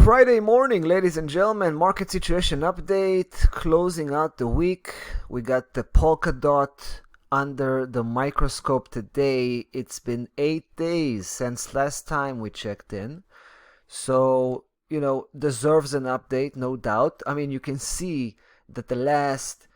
Friday morning, ladies and gentlemen, market situation update, closing out the week. We got the Polkadot under the microscope today. It's been 8 days since last time we checked in. So, deserves an update, no doubt. I mean, you can see that the last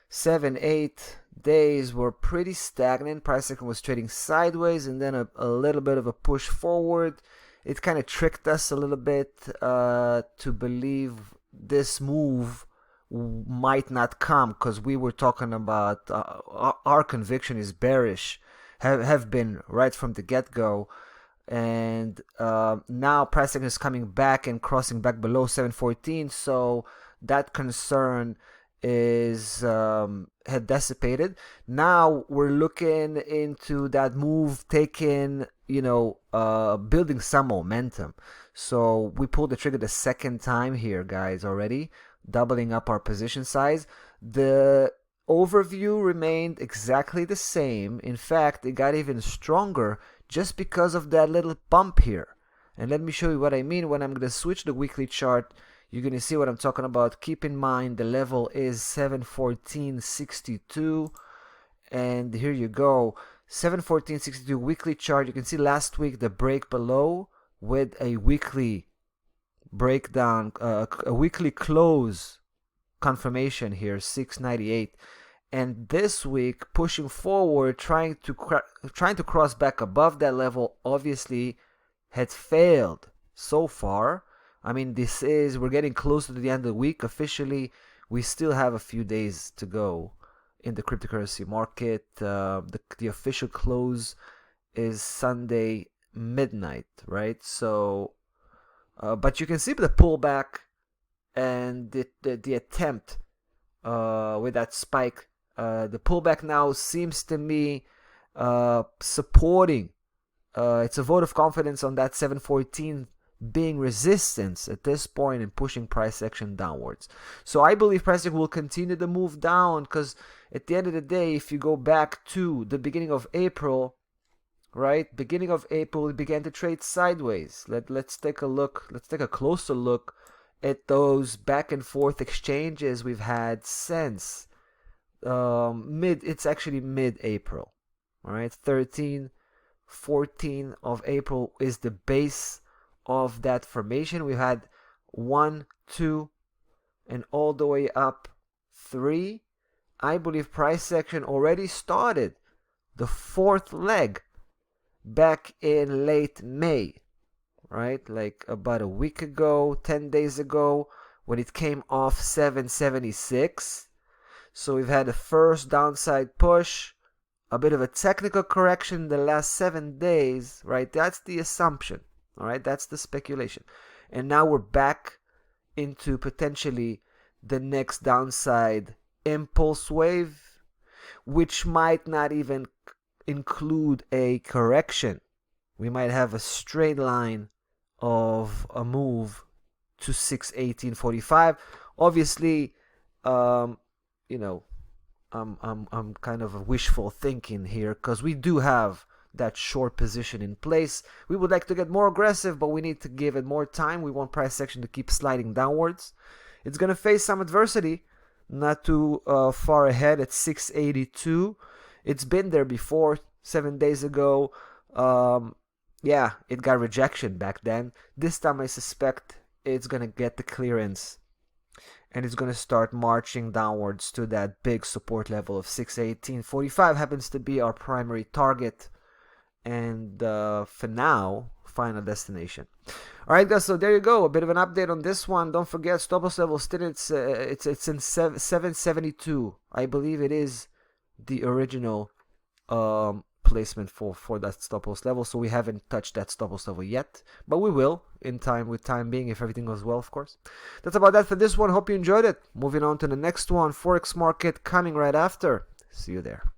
7, 8 days were pretty stagnant. Price action was trading sideways and then a little bit of a push forward. It kind of tricked us a little bit to believe this move might not come, because we were talking about our conviction is bearish, have been right from the get-go. And now pricing is coming back and crossing back below 714, so that concern is had dissipated. Now we're looking into that move taking, building some momentum. So we pulled the trigger the second time here, guys, already, doubling up our position size. The overview remained exactly the same. In fact, it got even stronger just because of that little bump here. And let me show you what I mean. When I'm going to switch the weekly chart, you're going to see what I'm talking about. Keep in mind the level is 714.62, and here you go, 714.62 weekly chart. You can see last week the break below with a weekly breakdown, a weekly close confirmation here, 698. And this week pushing forward, trying to cross back above that level. Obviously had failed so far. I mean, we're getting closer to the end of the week officially. We still have a few days to go in the cryptocurrency market. The official close is Sunday midnight, right? So, but you can see the pullback and the attempt with that spike. The pullback now seems to me supporting. It's a vote of confidence on that 714 being resistance at this point and pushing price action downwards. So I believe price action will continue to move down, because at the end of the day, if you go back to the beginning of April, right? Beginning of April, it began to trade sideways. Let's take a look. Let's take a closer look at those back and forth exchanges we've had since it's actually mid-April. All right, 13, 14 of April is the base of that formation. We had 1, 2, and all the way up 3. I believe price action already started the fourth leg back in late May, right? Like about a week ago, 10 days ago, when it came off 776. So we've had a first downside push, a bit of a technical correction the last 7 days, right? That's the assumption. All right, that's the speculation. And now we're back into potentially the next downside impulse wave, which might not even include a correction. We might have a straight line of a move to 618.45. Obviously, I'm kind of wishful thinking here, because we do have that short position in place. We would like to get more aggressive, but we need to give it more time. We want price action to keep sliding downwards. It's going to face some adversity, not too far ahead at 682. It's been there before 7 days ago. Yeah, it got rejection back then. This time I suspect it's going to get the clearance, and it's going to start marching downwards to that big support level of 618.45. Happens to be our primary target, and for now, final destination. All right, guys, so there you go, a bit of an update on this one. Don't forget, stop loss level still, it's in 772. I believe it is the original placement for that stop loss level, so we haven't touched that stop loss level yet, but we will in time, with time being, if everything goes well, of course. That's about that for this one. Hope you enjoyed it. Moving on to the next one, Forex market coming right after. See you there.